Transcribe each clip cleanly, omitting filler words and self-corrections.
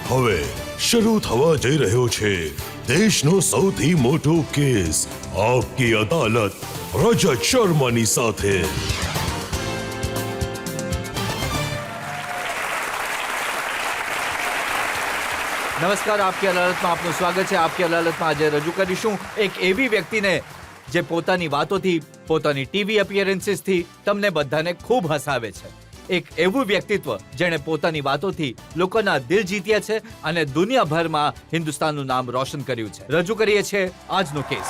હવે શરૂ થવા જઈ રહ્યો છે દેશનો સૌથી મોટો કેસ આપકી અદાલત રજત શર્માની સાથે। નમસ્કાર, આપકી અદાલતમાં આપનું સ્વાગત છે। આપકી અદાલતમાં આજે રજૂ કરીશું એક એવી વ્યક્તિને જે પોતાની વાતોથી, પોતાની ટીવી અપિયરન્સીસથી તમને બધાને ખૂબ હસાવે છે। એક એવું વ્યક્તિત્વ જેણે પોતાની વાતોથી લોકોના દિલ જીત્યા છે અને દુનિયાભરમાં હિન્દુસ્તાનનું નામ રોશન કર્યું છે। રજૂ કરીએ છીએ આજનો કેસ।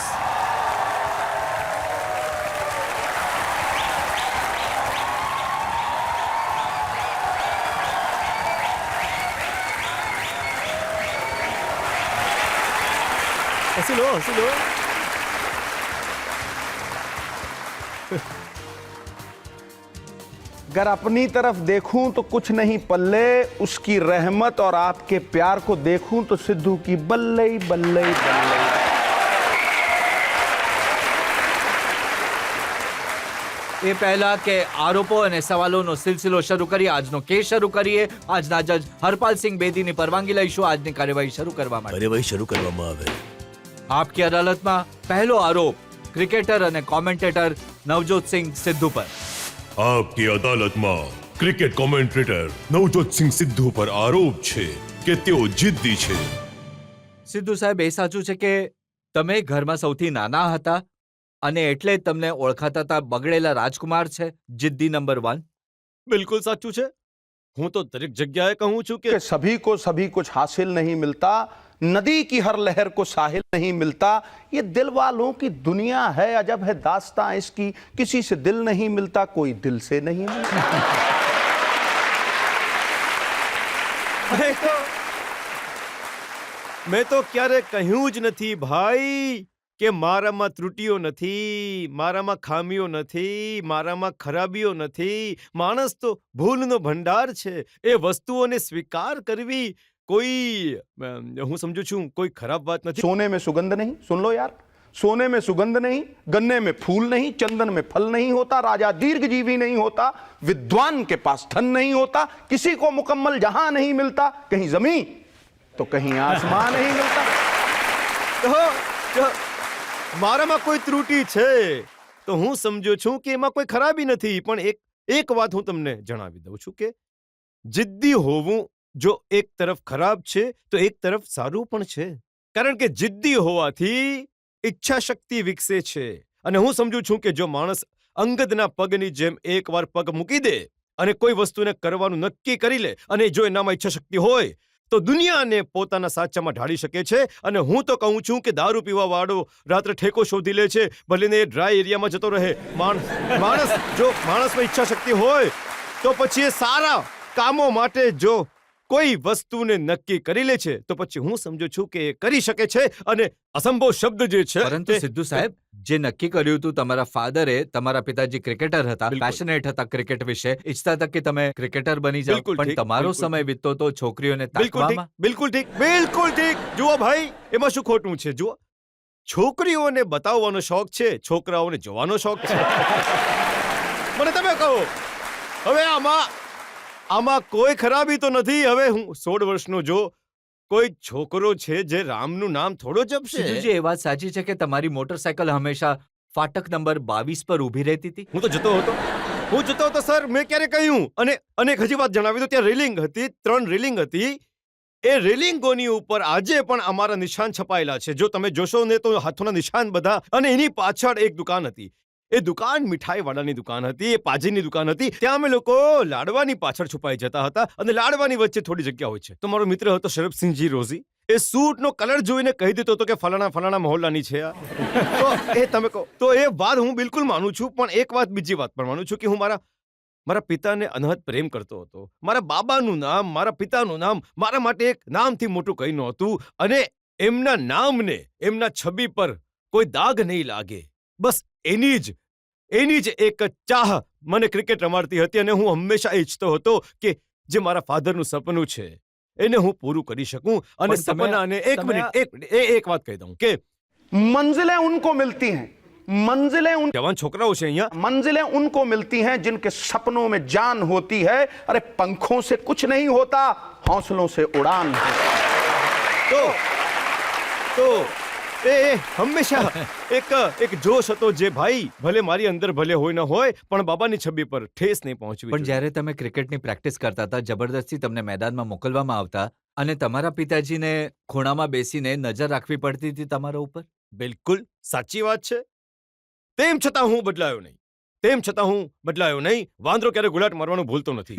हंसी लो, हंसी लो। अगर अपनी तरफ देखूं तो कुछ नहीं पल्ले, उसकी रहमत और आपके प्यार को देखूं तो सिद्धू की बल्ले बल्ले बल्ले। એ પહેલા કે આરોપો અને સવાલોનો સિલસિલો શરૂ કરીએ, આજનો કેસ શરૂ કરીએ। આજના જજ હરપાલસિંહ બેદીની પરવાનગી લઈશું આજની કાર્યવાહી શરૂ કરવા માટે। કાર્યવાહી શરૂ કરવામાં આવે। આપકી અદાલતમાં પહેલો આરોપ ક્રિકેટર અને કોમેન્ટેટર નવજોતસિંહ સિદ્ધુ પર। આપકી અદાલતમાં ક્રિકેટ કોમેન્ટેટર નવજોતસિંહ સિદ્ધુ પર આરોપ છે કે તેઓ જિદ્દી છે। સિદ્ધુ સાહેબ, એ સાચું છે કે તમે ઘરમાં સૌથી નાના હતા અને એટલે જ તમને ઓળખાતા હતા બગડેલા રાજકુમાર છે, જિદ્દી નંબર 1? बिल्कुल साचू छे। हूँ तो दरेक जग्याए कहूँ छू कि के सभी कुछ हासिल नहीं मिलता, नदी की हर लहर को साहिल नहीं मिलता, ये दिल वालों की दुनिया है, अजब है दास्तां इसकी, किसी से दिल नहीं मिलता, कोई दिल से नहीं मिलता। मैं तो क्यारे कहूं ज नहीं भाई કે મારામાં ત્રુટીઓ નથી, મારામાં ખામીઓ નથી, મારામાં ખરાબીઓ નથી। માણસ તો ભૂલનો ભંડાર છે। એ વસ્તુઓને સ્વીકાર કરવી કોઈ હું સમજુ છું કોઈ ખરાબ વાત નથી। सोने में सुगंध नहीं, सुन लो यार, सोने में सुगंध नहीं, गन्ने में फूल नहीं, चंदन में फल नहीं होता, राजा दीर्घजीवी नहीं होता, विद्वान के पास धन नहीं होता, किसी को मुकम्मल जहां नहीं मिलता, कहीं जमीन तो कहीं आसमान नहीं मिलता। તો મારામાં કોઈ ત્રુટી છે તો હું સમજુ છું કે એમાં કોઈ ખરાબી નથી, પણ એક વાત હું તમને જણાવી દઉં છું કે જિદ્દી હોવું જો એક તરફ ખરાબ છે તો એક તરફ સારું પણ છે, કારણ કે જિદ્દી હોવાથી ઈચ્છા શક્તિ વિકસે છે। અને હું સમજુ છું કે જો માણસ અંગદના પગની જેમ એકવાર પગ મૂકી દે અને કોઈ વસ્તુને કરવાનું નક્કી કરી લે અને જો એનામાં ઈચ્છા શક્તિ હોય તો દુનિયાને પોતાના સાચામાં ઢાળી શકે છે। અને હું તો કહું છું કે દારૂ પીવા વાળો રાત્રે ઠેકો શોધી લે છે, ભલે ને એ ડ્રાય એરિયામાં જતો રહે। માણસ જો માણસમાં ઈચ્છા શક્તિ હોય તો પછી એ સારા કામો માટે જો કોઈ વસ્તુને નક્કી કરી લે છે તો પછી હું સમજુ છું કે એ કરી શકે છે। અને અસંભવ શબ્દ જે છે, પરંતુ સિદ્ધુ સાહેબ, જે નક્કી કર્યું હતું તમારા ફાધરે, તમારા પિતાજી ક્રિકેટર હતા, બિલકુલ. પેશનેટ હતા ક્રિકેટ વિશે, ઈચ્છતા હતા કે તમે ક્રિકેટર બની જાઓ, બિલકુલ પણ ઠીક, તમારો બિલકુલ. સમય વીતતો તો છોકરીઓને બિલકુલ ઠીક, તાકવામાં। બિલકુલ ઠીક, બિલકુલ ઠીક। જુઓ ભાઈ, એમાં શું ખોટું છે? જુઓ, છોકરીઓને બતાવવાનો શોખ છે, છોકરાઓને જોવાનો શોખ છે। મને તમે કહો, હવે આમાં કોઈ ખરાબી તો નથી। હવે હું 16 વર્ષનો જો કોઈ છોકરો છે જે રામનું નામ થોડો જપશે? સિદ્ધુજી, એ વાત સાચી છે કે તમારી મોટરસાયકલ હંમેશા ફાટક નંબર 22 પર ઊભી રહેતી હતી? હું તો જતો હતો સર। મેં ક્યારે કહ્યું? અને એક હજી વાત જણાવી દો, ત્યાં રેલિંગ હતી, 3 રેલિંગ હતી। એ રેલિંગોની ઉપર આજે પણ અમારા નિશાન છપાયેલા છે। જો તમે જોશો ને તો હાથોના નિશાન બધા। અને એની પાછળ એક દુકાન હતી, એ દુકાન મીઠાઈવાળાની દુકાન હતી, એ પાજીની દુકાન હતી। ત્યાં અમે લોકો લાડવાની પાછળ છુપાઈ જતા હતા અને લાડવાની વચ્ચે થોડી જગ્યા હોય છે। તો મારો મિત્ર હતો શરબસિંહજી રોઝી, એ સૂટનો કલર જોઈને કહી દેતો હતો કે ફલાણા મહોલ્લાની છે આ। તો એ તમે કહો તો એ વાત હું બિલકુલ માનું છું, પણ એક વાત, બીજી વાત પણ માનું છું કે હું મારા પિતાને અનહદ પ્રેમ કરતો હતો। મારા બાબાનું નામ, મારા પિતાનું નામ મારા માટે એક નામથી મોટું કંઈ નહોતું। અને એમના નામને, એમના છબી પર કોઈ દાગ નહીં લાગે, બસ એની જ એક ચાહ મને ક્રિકેટ રમાડતી હતી। અને હું હંમેશા ઈચ્છતો હતો કે જે મારા ફાધરનું સપનું છે એને હું પૂરું કરી શકું। અને પણ તમે- સપનાને એક તમે મિનિટ, એક વાત કહી દઉં કે मंजिलें उनको मिलती हैं मंजिलें उन जवान छोकराओ છે અહીંયા मंजिलें उनको मिलती हैं जिनके सपनों में जान होती है। अरे पंखों से कुछ नहीं होता, हौसलों से उड़ान है। તો એ હંમેશા એક જોશ હતો જે ભાઈ ભલે મારી અંદર ભલે હોય ન હોય પણ બાબાની છબી પર ઠેસ નહીં પહોંચવી પણ જ્યારે તમે ક્રિકેટની પ્રેક્ટિસ કરતા હતા, જબરદસ્તી તમને મેદાનમાં મોકલવામાં આવતા અને તમારા પિતાજીને ખૂણામાં બેસીને નજર રાખવી પડતી હતી તમારા ઉપર. બિલકુલ સાચી વાત છે. તેમ છતાં હું બદલાયો નહીં. વાંદરો ક્યારે ગુલાટ મારવાનું ભૂલતો નથી.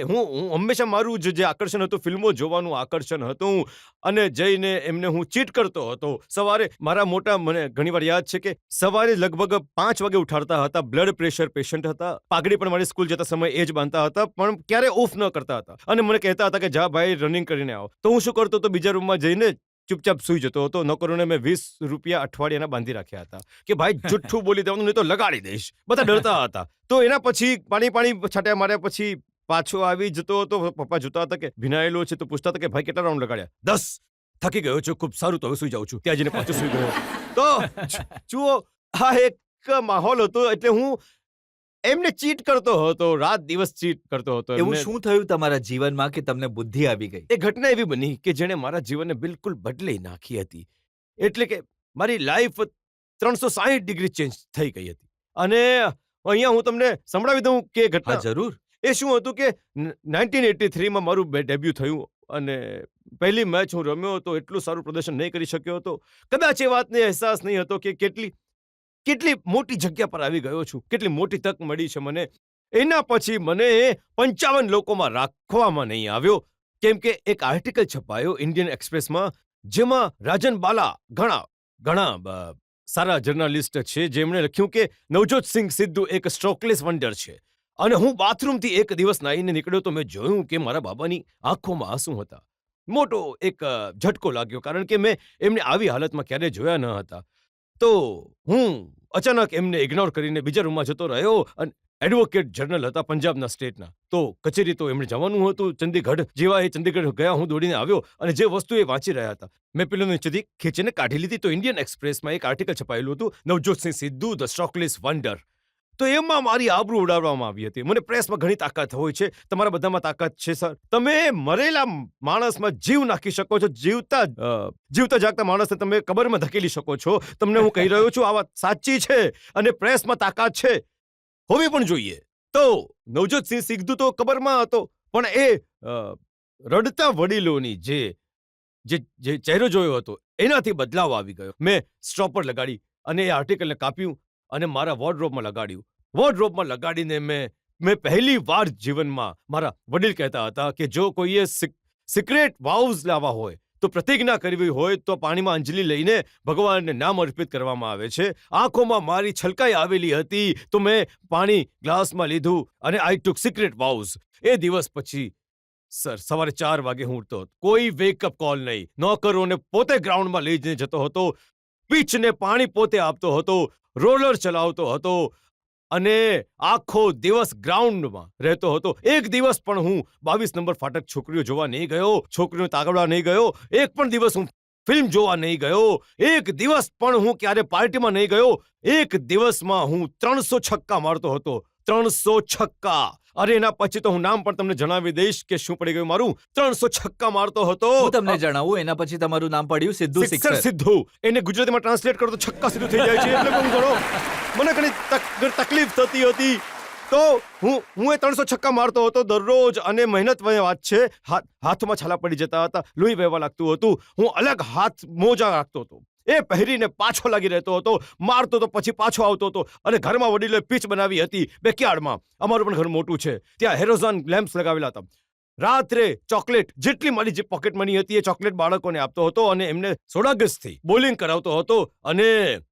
હું હંમેશા મારું જે આકર્ષણ હતું, ફિલ્મો જોવાનું આકર્ષણ હતું, અને જઈને એમને હું ચીટ કરતો હતો. સવારે મારા મોટા, મને ઘણીવાર યાદ છે કે સવારે લગભગ 5 વાગે ઉઠાડતા હતા. બ્લડ પ્રેશર પેશન્ટ હતા. પાઘડી પણ મારી સ્કૂલ જતા સમયે એ જ બાંધતા હતા, પણ ક્યારે ઓફ ન કરતા હતા. અને મને કહેતા હતા કે જા ભાઈ રનિંગ કરીને આવો. તો હું શું કરતો હતો, બીજા રૂમમાં જઈને ચૂપચાપ સુઈ જતો હતો. નોકરોને મેં 20 રૂપિયા અઠવાડિયાના બાંધી રાખ્યા હતા કે ભાઈ જુઠ્ઠું બોલી દેવાનું, નહીં તો લગાડી દઈશ. બધા ડરતા હતા. તો એના પછી પાણી છાંટ્યા માર્યા પછી પાછો આવી જતો હતો. પપ્પા જોતા હતા કે ભીનાયેલો છે તો પૂછતા હતા કે ભાઈ કેટલા રાઉન્ડ લગાડ્યા? 10. થકી ગયો છું, ખૂબ સારું, તો હવે સુઈ જાઉં છું. ત્યાં જઈને પાછો સુઈ ગયો. તો જુઓ, આ એક માહોલ હતો. એટલે હું એમને ચીટ કરતો હતો, રાત દિવસ ચીટ કરતો હતો. એવું શું થયું તમારા જીવનમાં કે તમને બુદ્ધિ આવી ગઈ? એ ઘટના એવી બની કે જેણે મારા જીવનને બિલકુલ બદલી નાખી હતી. એટલે કે મારી લાઈફ 360 ડિગ્રી ચેન્જ થઈ ગઈ હતી. અને અહીંયા હું તમને સંભળાવી દઉં કે હા, ઘટના જરૂર. એ શું હતું કે 1983માં મારું ડેબ્યુ થયું અને પહેલી મેચ હું રમ્યો હતો. એટલું સારું પ્રદર્શન નહીં કરી શક્યો હતો. કદાચ એ વાતને અહેસાસ નહીં હતો કે કેટલી મોટી જગ્યા પર આવી ગયો છું, કેટલી મોટી તક મળી છે મને. એના પછી મને 55 લોકોમાં રાખવામાં નહીં આવ્યો, કેમ કે એક આર્ટિકલ છપાયો ઇન્ડિયન એક્સપ્રેસમાં, જેમાં રાજન બાલા ઘણા સારા જર્નાલિસ્ટ છે, જેમણે લખ્યું કે નવજોત સિંહ સિદ્ધુ એક સ્ટ્રોકલેસ વન્ડર છે. અને હું બાથરૂમથી એક દિવસ નાહીને નીકળ્યો તો મેં જોયું કે મારા બાબાની આંખોમાં આંસુ હતા. મોટો એક ઝટકો લાગ્યો, કારણ કે મેં એમને આવી હાલતમાં ક્યારે જોયા ન હતા. તો હું અચાનક એમને ઇગ્નોર કરીને બીજા રૂમમાં જતો રહ્યો. અને એડવોકેટ જનરલ હતા પંજાબના સ્ટેટના, તો કચેરી તો એમણે જવાનું હતું ચંદીગઢ. જેવા એ ચંદીગઢ ગયા, હું દોડીને આવ્યો અને જે વસ્તુ એ વાંચી રહ્યા હતા, મેં પેલું નીચેથી ખેંચીને કાઢી લીધી. તો ઇન્ડિયન એક્સપ્રેસમાં એક આર્ટિકલ છપાયેલું હતું, નવજોત સિંહ સિદ્ધુ ધ સ્ટ્રોકલેસ વન્ડર. તો એમાં મારી આબરૂ ઉડાડવામાં આવી હતી. મને પ્રેસમાં ઘણી તાકાત હોય છે, તમારા બધામાં તાકાત છે સર. તમે મરેલા માણસમાં જીવ નાખી શકો છો, જીવતા જાગતા માણસને તમે કબરમાં ધકેલી શકો છો. તમને હું કહી રહ્યો છું, આ વાત સાચી છે અને પ્રેસમાં તાકાત છે, હોવી પણ જોઈએ. તો નવજોત સિંહ સિદ્ધુ તો કબરમાં હતો, પણ એ રડતા વડીલોની જે ચહેરો જોયો હતો એનાથી બદલાવ આવી ગયો. મેં સ્ટોપર લગાડી અને એ આર્ટિકલને કાપ્યું અને મારા વોર્ડરોબમાં લગાડ્યું. વોર્ડરોબમાં લગાડીને મેં પહેલી વાર જીવનમાં, મારા વડીલ કહેતા હતા કે જો કોઈએ સિક્રેટ વાવ્સ લાવવા હોય તો પ્રતિજ્ઞા કરવી હોય તો પાણીમાં અંજલિ લઈને ભગવાનને નામ અર્પિત કરવામાં આવે છે. આંખોમાં મારી છલકાઈ આવેલી હતી તો મેં પાણી ગ્લાસમાં લીધું અને આઈ ટુક સિક્રેટ વાવ્સ. એ દિવસ પછી સર સવારે 4 વાગે હું ઉઠતો હતો. કોઈ વેકઅપ કોલ નહીં. નોકરોને પોતે ગ્રાઉન્ડમાં લઈ જઈને જતો હતો, પીચને પાણી પોતે આપતો હતો, રોલર ચલાવતો હતો અને આખો દિવસ ગ્રાઉન્ડમાં રહેતો હતો. એક દિવસ પણ હું 22 નંબર ફાટક છોકરીઓ જોવા નહીં ગયો, છોકરીઓ તાગડવા નહીં ગયો. એક પણ દિવસ હું ફિલ્મ જોવા નહીં ગયો. એક દિવસ પણ હું ક્યારે પાર્ટીમાં નહીં ગયો. એક દિવસમાં હું 300 છક્કા મારતો હતો. 300 છક્કા. અરે એના પછી તો હું નામ પણ તમને જણાવી દઈશ કે શું પડી ગયું મારું. 300 છક્કા મારતો હતો. હું તમને જણાવું, એના પછી તમારું નામ પડ્યું સિદ્ધુ સિક્સર. સિદ્ધુ. એને ગુજરાતીમાં ટ્રાન્સલેટ કરો તો છક્કા સીધું થઈ જાય છે. એટલે હું ઘણો મને ઘણી તકલીફ થતી હતી. તો હું એ 300 છક્કા મારતો હતો દરરોજ, અને મહેનત વાત છે. હાથમાં છાલા પડી જતા હતા, લોહી વહેવા લાગતું હતું. હું અલગ હાથ મોજા રાખતો હતો, એ પહેરીને પાછો લાગી રહેતો હતો. મારતો તો પછી પાછો આવતો હતો. અને ઘરમાં વડીલોએ પીચ બનાવી હતી બેકયાર્ડમાં. અમારું પણ ઘર મોટું છે, ત્યાં હેરોઝન લેમ્પ્સ લગાવેલા હતા. રાત્રે ચોકલેટ, જેટલી મારી જે પોકેટ મની હતી એ ચોકલેટ બાળકોને આપતો હતો અને એમને સોડાગસથી બોલિંગ કરાવતો હતો. અને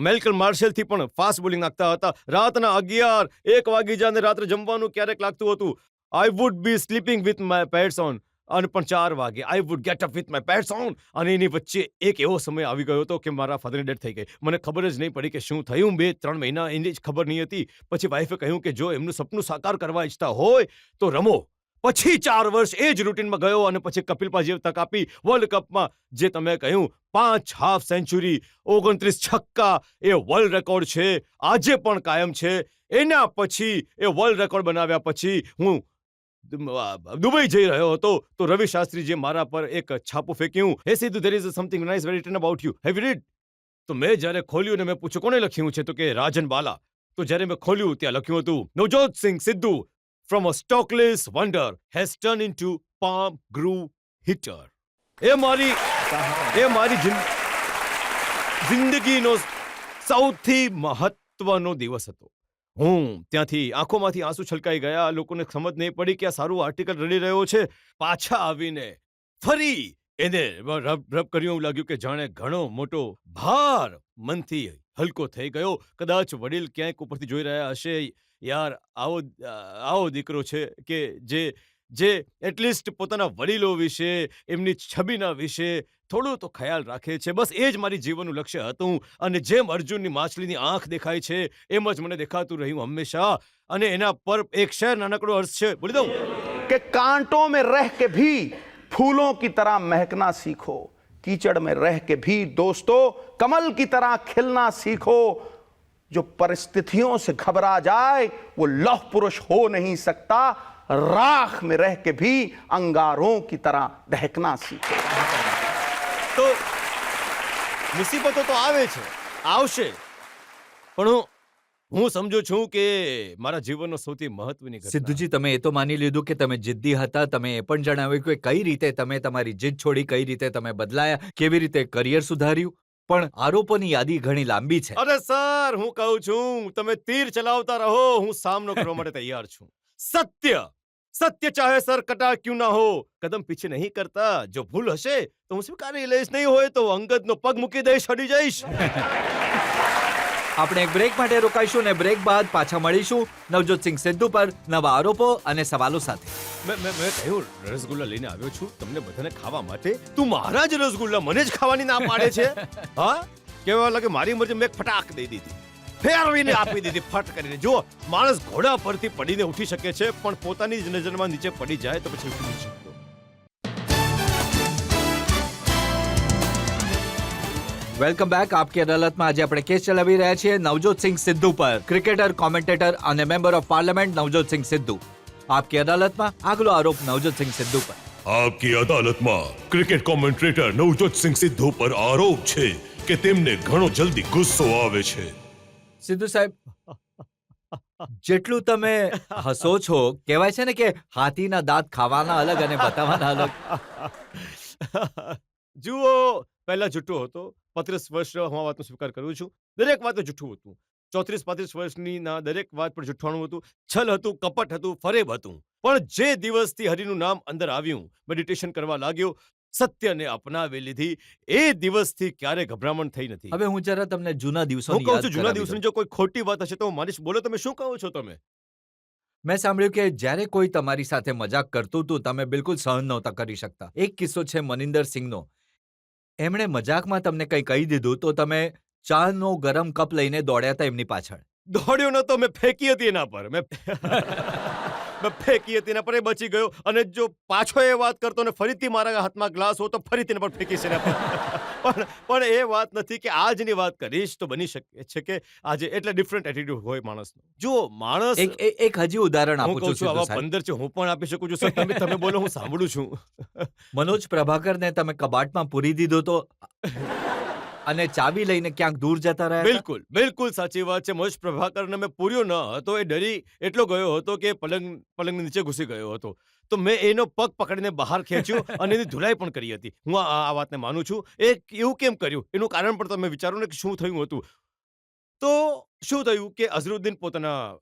મેલ્કમ માર્શલથી પણ ફાસ્ટ બોલિંગ નાખતા હતા. રાતના 11-1 વાગી જાય અને રાત્રે જમવાનું ક્યારેક લાગતું હતું. I would be sleeping with my pads on. અને પણ 4 વાગે I would get up with my pads on. અને એની વચ્ચે એક એવો સમય આવી ગયો હતો કે મારા ફાધરની ડેથ થઈ ગઈ. મને ખબર જ નહીં પડી કે શું થયું. 2-3 મહિના એની જ ખબર નહીં હતી. પછી વાઈફે કહ્યું કે જો એમનું સપનું સાકાર કરવા ઈચ્છતા હોય તો રમો, પછી 4 વર્ષ એ જ રૂટીનમાં ગયો અને પછી કપિલ પાજીએ તક આપી વર્લ્ડ કપમાં જે તમે કહ્યું 5 હાફ સેન્ચુરી 29 છક્કા એ વર્લ્ડ રેકોર્ડ છે આજે પણ કાયમ છે. એના પછી એ વર્લ્ડ રેકોર્ડ બનાવ્યા પછી હું દુબઈ જઈ રહ્યો હતો તો રવિ શાસ્ત્રીજીએ મારા પર એક છાપું ફેંક્યું, હે Sidhu there is something nice written about you, have you read? તો મેં જ્યારે ખોલ્યું ને મેં પૂછ્યું કોને લખ્યું છે તો કે રાજન બાલા. તો જ્યારે મેં ખોલ્યું ત્યાં લખ્યું હતું Navjot Singh Sidhu from a stockless wonder has turned into palm groove hitter. એ મારી જિંદગીનો સૌથી મહત્વનો દિવસ હતો. હું ત્યાંથી આંખોમાંથી આંસુ છલકાઈ ગયા. લોકોને સમજ નહીં પડી કે આ સારું આર્ટિકલ રડી રહ્યો છે. પાછા આવીને ફરી એને રબ કર્યું. એવું લાગ્યું કે જાણે ઘણો મોટો ભાર મનથી હલકો થઈ ગયો. કદાચ વડીલ ક્યાંક ઉપરથી જોઈ રહ્યા હશે, યાર આવો દીકરો છે કે જે એટલીસ્ટ પોતાના વડીલો વિશે એમની છબીના વિશે થોડું તો ખ્યાલ રાખે છે. બસ એ જ મારી જીવનનું લક્ષ્ય હતું. અને જેમ અર્જુનની માછલીની આંખ દેખાય છે એમ જ મને દેખાતું રહ્યું હંમેશા. અને એના પર એક શેર નાનકડો અર્થ છે, બોલી દઉં कि कांटों में रह के भी फूलों की तरह महकना सीखो, कीचड़ में रह के भी दोस्तों कमल की तरह खिलना सीखो. जो परिस्थितियों से घबरा जाए वो लौह पुरुष हो नहीं सकता. राख में रह के भी अंगारों की तरह दहकना सीखो. તો મુસીબતો તો આવે છે, આવશે, પણ હું સમજુ છું કે મારા જીવનનો સૌથી મહત્વની ઘટના. સિદ્ધુજી, તમે એ તો માની લીધું કે તમે જિદ્દી હતા. તમે એ પણ જણાવ્યું કે કઈ રીતે તમે તમારી જીદ છોડી, કઈ રીતે તમે બદલાયા, કેવી રીતે કરિયર સુધાર્યું. પણ આરોપોની યાદી ઘણી લાંબી છે. અરે સર, હું કહું છું તમે તીર ચલાવતા રહો, હું સામનો કરવા માટે તૈયાર છું. સત્ય ચાહે સર કટા ક્યું ના હો, કદમ પીછે નહીં કરતા. જો ભૂલ હશે તો હું સ્વીકારી લઈશ, નહીં હોય તો અંગદનો પગ મૂકી દઈશ, હટી જઈશ. આપણે એક બ્રેક માટે રોકાઈશું ને બ્રેક બાદ પાછા મળીશું નવજોતસિંહ સિદ્ધુ પર નવા આરોપો અને સવાલો સાથે. મેં કહ્યું રસગુલ્લા લઈને આવ્યો છું તમને બધાને ખાવા માટે. તું મારા જ રસગુલ્લા મને જ ખાવાની ના પાડે છે. હા, કેવા લાગે મારી મરજી મેં ફટાક દઈ દીધી, ફેરવીને આપી દીધી ફટ કરીને. જો માણસ ઘોડા પરથી પડીને ઉઠી શકે છે પણ પોતાની જ નજરમાં નીચે પડી જાય તો પછી ઉઠી નહીં શકતો. Welcome back. આપકી અદાલતમાં આજે આપણે કેસ ચલાવી રહ્યા છીએ નવજોતસિંહ સિદ્ધુ પર. ક્રિકેટર, કોમેન્ટેટર અને member of parliament Navjot Singh Sidhu. આપકી અદાલતમાં આગલો આરોપ નવજોતસિંહ સિદ્ધુ પર. આપકી અદાલતમાં ક્રિકેટ કોમેન્ટ્રેટર નવજોતસિંહ સિદ્ધુ પર આરોપ છે કે તેમને ઘણો જલ્દી ગુસ્સો આવે છે. સિદ્ધુ સાહેબ, જેટલું તમે હસો છો, કહેવાય છે ને કે હાથીના દાંત ખાવાના અલગ અને બતાવવાના અલગ. જુઓ, પહેલા જુઠ્ઠો હતો. 35 વર્ષ હું આ વાતનો સ્વીકાર કરું છું. દરેક વાત જુઠ્ઠું હતું. 34-35 વર્ષની ના દરેક વાત પર જુઠ્ઠાણું હતું, છલ હતું, કપટ હતું, ફરેબ હતું. પણ જે દિવસથી હરિનું નામ અંદર આવ્યું, મેડિટેશન કરવા લાગ્યો, સત્યને અપનાવી લીધી, એ દિવસથી ક્યારે ગભરામણ થઈ નથી. હવે હું જરા તમને જૂના દિવસો હું કહું છું જૂના દિવસની જો કોઈ ખોટી વાત હશે તો હું માનીશ. બોલો, તમે શું કહો છો? તમે મેં સાંભળ્યું કે જ્યારે કોઈ તમારી સાથે મજાક કરતું હતું તમે બિલકુલ સહન નહોતા કરી શકતા. એક કિસ્સો છે મનિંદર સિંહનો. એમણે મજાકમાં તમને કંઈ કહી દીધું તો તમે ચાનો ગરમ કપ લઈને દોડ્યા હતા એમની પાછળ. દોડ્યો નતો, મેં ફેંકી હતી એના પર. મેં ફેંકી હતી એના પર, એ બચી ગયો. અને જો પાછો એ વાત કરતો ને ફરીથી મારા હાથમાં ગ્લાસ હો તો ફરીથી એના પર ફેંકીશ એના પર. પણ એ વાત નથી કે આજની વાત કરીશ તો બની શકે છે કે આજે એટલે ડિફરન્ટ એટીટ્યુડ હોય માણસનો. જો માણસ એક હજી ઉદાહરણ હું આપું કહું છું છું આવા સિદ્ધુ સાહેબ. 15 છે, હું પણ આપી શકું છું. સર તમે બોલો, હું સાંભળું છું. મનોજ પ્રભાકરને તમે કબાટમાં પૂરી દીધો તો અને ચાવી લઈને ક્યાંક દૂર જતા રહ્યા હતા? બિલકુલ સાચી વાત છે. મનોજ પ્રભાકરને મેં પૂર્યો ન હતો. એ ડરી એટલો ગયો હતો કે પલંગ નીચે ઘૂસી ગયો હતો. તો મેં એનો પગ પકડીને બહાર ખેંચ્યો અને એની ધુલાઈ પણ કરી હતી. હું આ વાતને માનું છું. એવું કેમ કર્યું એનું કારણ પણ તમે વિચારો ને કે શું થયું હતું. તો શું થયું કે અઝરુદ્દીન પોતાના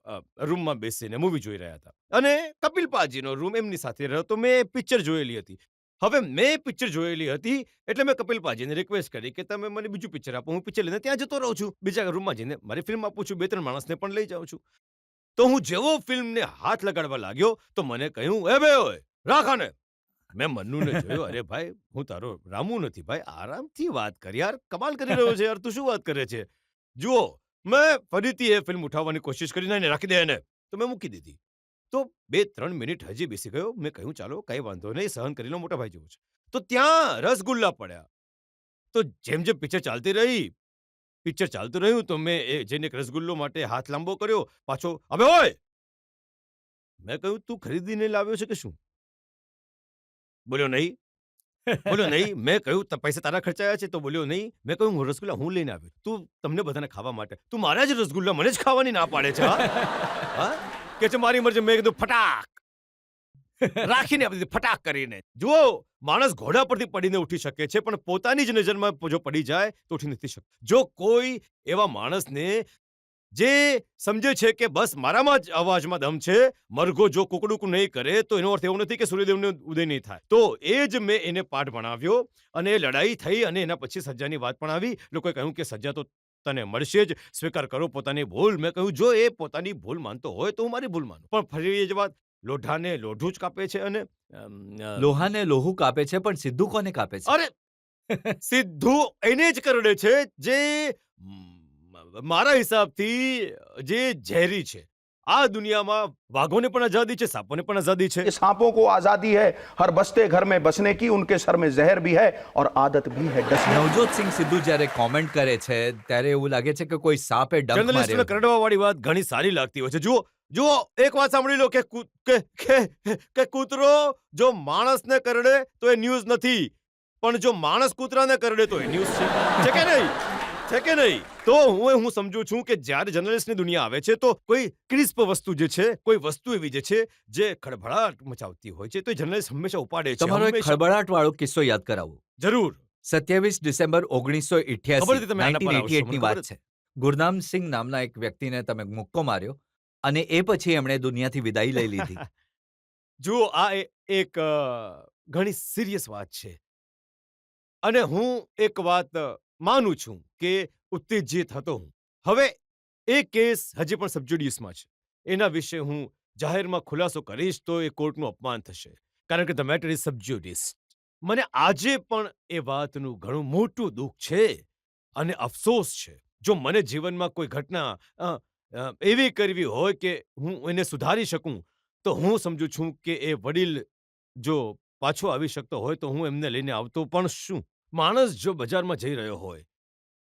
રૂમમાં બેસીને મૂવી જોઈ રહ્યા હતા અને કપિલ પાજીનો રૂમ એમની સાથે રહ્યો. તો મેં પિક્ચર જોયેલી હતી. હવે મેં પિક્ચર જોયેલી હતી એટલે મેં કપિલ પાજીને રિક્વેસ્ટ કરી કે તમે મને બીજું પિક્ચર આપો. હું પિક્ચર લઈને ત્યાં જતો રહું છું, બીજા રૂમમાં જઈને મારી ફિલ્મ આપું છું, 2-3 માણસને પણ લઈ જાઉં છું. તો હું જેવો ફિલ્મને હાથ લગાડવા લાગ્યો તો મને કહ્યું, એ બે ઓય રાખ આને. મેં મન્નુને જોયો, અરે ભાઈ હું તારો રામુ નથી ભાઈ, આરામથી વાત કર યાર, કમાલ કરી રહ્યો છે યાર, તું શું વાત કરે છે. જુઓ, મેં ફરીથી એ ફિલ્મ ઉઠાવવાની કોશિશ કરીને રાખી દે એને, તો મેં મૂકી દીધી. તો 2-3 મિનિટ હજી બેસી ગયો. મેં કહ્યું ચાલો કઈ વાંધો નહીં, સહન કરી લો, મોટા ભાઈ જેવું છે. તો ત્યાં રસગુલ્લા પડ્યા. તો જેમ જેમ પિક્ચર ચાલતી રહી, પિક્ચર ચાલતું રહ્યું, તો મેં એ જઈને એક રસગુલ્લો માટે હાથ લાંબો કર્યો. પાછો અબે ઓય! મેં કહ્યું તું ખરીદીને લાવ્યો છે કે શું? બોલ્યો નહીં. બોલ્યો નહીં. મેં કહ્યું પૈસા તારા ખર્ચાયા છે? તો બોલ્યો નહીં. મેં કહ્યું હું રસગુલ્લા હું લઈને આવ્યો. તું તમને બધાને ખાવા માટે. તું મારા જ રસગુલ્લા મને જ ખાવાની ના પાડે છે. હા? કે છે મારી મરજી. મેં કીધું ફટાક રાખીને આપી દીધી, ફટાક કરીને. જુઓ, માણસ ઘોડા પરથી પડીને ઉઠી શકે છે, પણ પોતાની જ નજરમાં જો પડી જાય તો ઉઠી નથી શકતો. જો કોઈ એવા માણસને જે સમજે છે કે બસ મારામાં જ અવાજમાં દમ છે, મરઘો જો કુકડુક નહીં કરે તો એનો અર્થ એવો નથી કે સૂર્યદેવને ઉદય નહીં થાય. તો એ જ મેં એને પાઠ ભણાવ્યો અને લડાઈ થઈ અને એના પછી સજાની વાત પણ આવી. લોકોએ કહ્યું કે સજા તો તને મળશે જ, સ્વીકાર કરો પોતાની ભૂલ. મેં કહ્યું જો એ પોતાની ભૂલ માનતો હોય તો હું મારી ભૂલ માનું. પણ ફરી એ જ વાત, લોઢાને લોઢું જ કાપે છે અને લોહાને લોહું કાપે છે, પણ સિદ્ધુ કોને કાપે છે? અરે સીધું એને જ કરડે છે જે મારા હિસાબથી જે ઝેરી છે. આ દુનિયામાં વાઘોને પણ આઝાદી છે, સાપોને પણ આઝાદી છે. ये सांपों को आजादी है हर बसते घर में बसने की, उनके सर में जहर भी है और आदत भी है डसने की। નવજોત સિંહ સિદ્ધુ જ્યારે કોમેન્ટ કરે છે ત્યારે એવું લાગે છે કે કોઈ સાપે ડંખ જર્નલિસ્ટને માર્યો. કરડવા વાળી વાત ઘણી સારી લાગતી હોય છે. જુઓ જુઓ, એક વાત સાંભળી લો કે કૂતરો જો માણસને કરડે તો એ ન્યૂઝ નથી, પણ જો માણસ કૂતરાને કરડે તો એ ન્યૂઝ છે. છે કે નહીં? છે કે નહીં? તો હું સમજુ છું કે જ્યારે જર્નલિસ્ટની દુનિયા આવે છે તો કોઈ ક્રિસ્પ વસ્તુ જે છે, કોઈ વસ્તુ એવી જે છે જે ખળભળાટ મચાવતી હોય છે, તો એ જર્નલિસ્ટ હંમેશા ઉપાડે છે. તમારો એક હંમેશા. ખળભળાટ વાળો કિસ્સો યાદ કરાવો. જરૂર. 27 ડિસેમ્બર ખબર હતી તમે આના પર આવશો, 1988 મને ની ખબર વાત છે. ગુરનામ સિંહ નામના એક વ્યક્તિને તમે મુક્કો માર્યો અને એ પછી એમણે દુનિયાથી વિદાઈ લઈ લીધી. જુઓ, આ એક ઘણી સિરિયસ વાત છે અને હું એક વાત માનું છું કે ઉત્તેજિત હતો હું. હવે એ કેસ હજી પણ સબજ્યુડિસમાં છે. એના વિશે હું જાહેરમાં ખુલાસો કરીશ તો એ કોર્ટનું અપમાન થશે, કારણ કે ધ મેટર ઇઝ સબજ્યુડિસ. મને આજે પણ એ વાતનું ઘણું મોટું દુઃખ છે અને અફસોસ છે. જો મને જીવનમાં કોઈ ઘટના એવી કરવી હોય કે હું એને સુધારી શકું, તો હું સમજુ છું કે એ વડીલ જો પાછો આવી શકતો હોય તો હું એમને લઈને આવતો. પણ શું, માણસ જો બજારમાં જઈ રહ્યો હોય,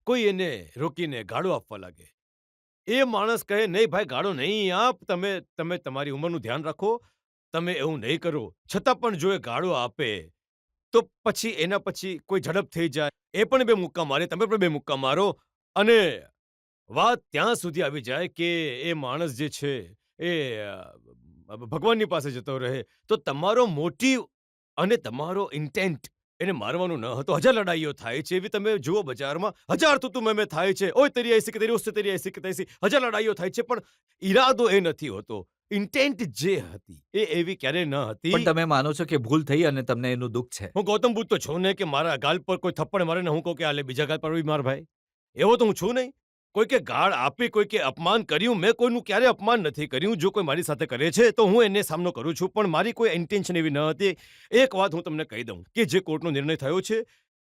કોઈ એને રોકીને ગાળો આપવા લાગે, એ માણસ કહે નહીં ભાઈ ગાળો નહીં આપ, તમે તમારી ઉંમરનું ધ્યાન રાખો, તમે એવું નહીં કરો, છતાં પણ જો એ ગાળો આપે તો પછી એના પછી કોઈ ઝડપ થઈ જાય, એ પણ 2 મુક્કા મારે, તમે પણ 2 મુક્કા મારો અને વાત ત્યાં સુધી આવી જાય કે એ માણસ જે છે એ ભગવાનની પાસે જતો રહે. તો તમારો મોટિવ અને તમારો ઇન્ટેન્ટ એને મારવાનો ન હતો. 1000 લડાઈઓ થાય છે એવી તમે જુઓ બજારમાં, 1000 તું થાય છે. ઓય તેરી એસી કે તેરી ઉસસે તેરી એસી કે તૈસી, 1000 લડાઈઓ થાય છે, પણ ઈરાદો એ નથી હોતો. ઇન્ટેન્ટ જે હતી એ એવી ક્યારેય ન હતી. પણ તમે માનો છો કે ભૂલ થઈ અને તમને એનું દુઃખ છે? હું ગૌતમ બુદ્ધ તો છું ને કે મારા ગાલ પર કોઈ થપ્પડ મારે ને હું કહું કે આલે બીજા ગાલ પર બી માર ભાઈ. એવો તો હું છું નહીં. કોઈ કે ગાળ આપી, કોઈ કે અપમાન કર્યું, મેં કોઈનું ક્યારે અપમાન નથી કર્યું. જો કોઈ મારી સાથે કરે છે તો હું એને સામનો કરું છું, પણ મારી કોઈ ઇન્ટેન્શન એવી ન હતી. એક વાત હું તમને કહી દઉં કે જે કોર્ટનો નિર્ણય થયો છે,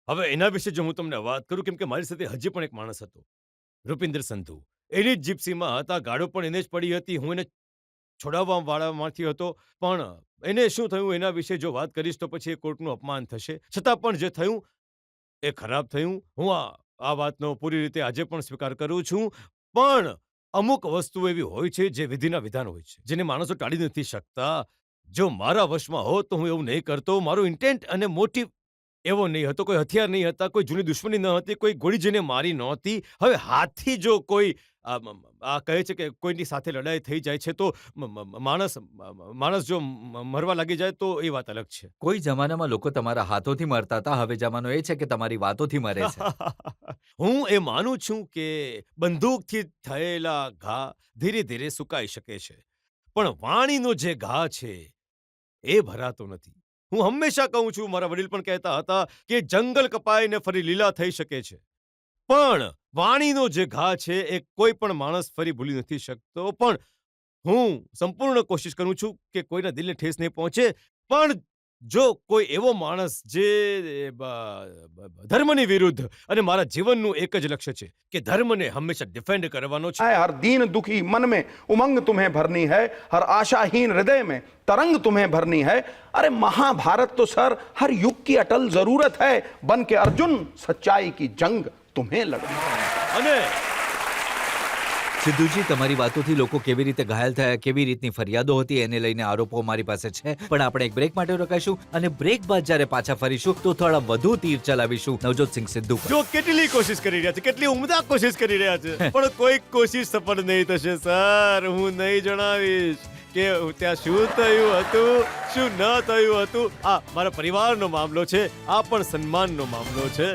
હવે એના વિશે જો હું તમને વાત કરું, કેમ કે મારી સાથે હજી પણ એક માણસ હતો, રૂપિન્દર સંધુ. એની જ જીપ્સીમાં હતા, ગાડો પણ એને જ પડી હતી. હું એને છોડાવવા વાળામાંથી હતો, પણ એને શું થયું એના વિશે જો વાત કરીશ તો પછી એ કોર્ટનું અપમાન થશે. છતાં પણ જે થયું એ ખરાબ થયું. હું આ વાતનો પૂરી રીતે આજે પણ સ્વીકાર કરું છું, પણ અમુક વસ્તુ એવી હોય છે જે વિધિના વિધાન હોય છે, જેને માણસો ટાળી નથી શકતા. જો મારા વશમાં હોત તો હું એવું નહીં કરતો. મારો ઇન્ટેન્ટ અને મોટિવ એવો નહીં હતો, કોઈ હથિયાર નહીં હતા, કોઈ જૂની દુશ્મની ન હતી, કોઈ ગોળી જેને મારી નહોતી. હવે હાથથી જો કોઈ આ કહે છે કે કોઈની સાથે લડાઈ થઈ જાય છે તો માણસ જો મરવા લાગી જાય તો એ વાત અલગ છે. કોઈ જમાનામાં લોકો તમારા હાથોથી મરતા હતા, હવે જમાનો એ છે કે તમારી વાતોથી મરે છે. હું એ માનું છું કે બંદૂકથી થયેલા ઘા ધીરે ધીરે સુકાઈ શકે છે, પણ વાણીનો જે ઘા છે એ ભરાતો નથી. હું હંમેશા કહું છું, મારા વડીલ પણ કહેતા હતા કે જંગલ કપાઈને ફરી લીલા થઈ શકે છે, પણ વાણીનો જે ઘા છે એ કોઈ પણ માણસ ફરી ભૂલી નથી શકતો. પણ હું સંપૂર્ણ કોશિશ કરું છું કે કોઈના દિલને ઠેસ નહીં પહોંચે, પણ જો કોઈ એવો માણસ જે ધર્મની વિરુદ્ધ અને મારા જીવનનું એક જ લક્ષ્ય છે કે ધર્મને હંમેશા ડિફેન્ડ કરવાનો છે. है हर दीन दुखी मन में उमंग तुम्हें भरनी है, हर आशाहीन हृदय में तरंग तुम्हें भरनी है. अरे महाभारत तो सर हर युग की अटल जरूरत है. बन के अर्जुन सच्चाई की जंग तुम्हें लड़नी है. અને સિદ્ધુજી, તમારી વાતોથી લોકો કેવી રીતે ઘાયલ થયા, કેવી રીતની ફરિયાદો હતી, એને લઈને આરોપો મારી પાસે છે. પણ આપણે એક બ્રેક માટે રોકાઈશું અને બ્રેક બાદ જ્યારે પાછા ફરીશું તો થોડા વધુ તીર ચલાવીશું નવજોત સિંહ સિદ્ધુ પર. જો કેટલી કોશિશ કરી રહ્યા છે, કેટલી ઉમદા કોશિશ કરી રહ્યા છે, પણ કોઈ કોશિશ સફળ નહીં થશે સર. હું નહીં જણાવીશ કે ત્યાં શું થયું હતું, શું ન થયું હતું. આ મારા પરિવારનો મામલો છે, આ પણ સન્માનનો મામલો છે.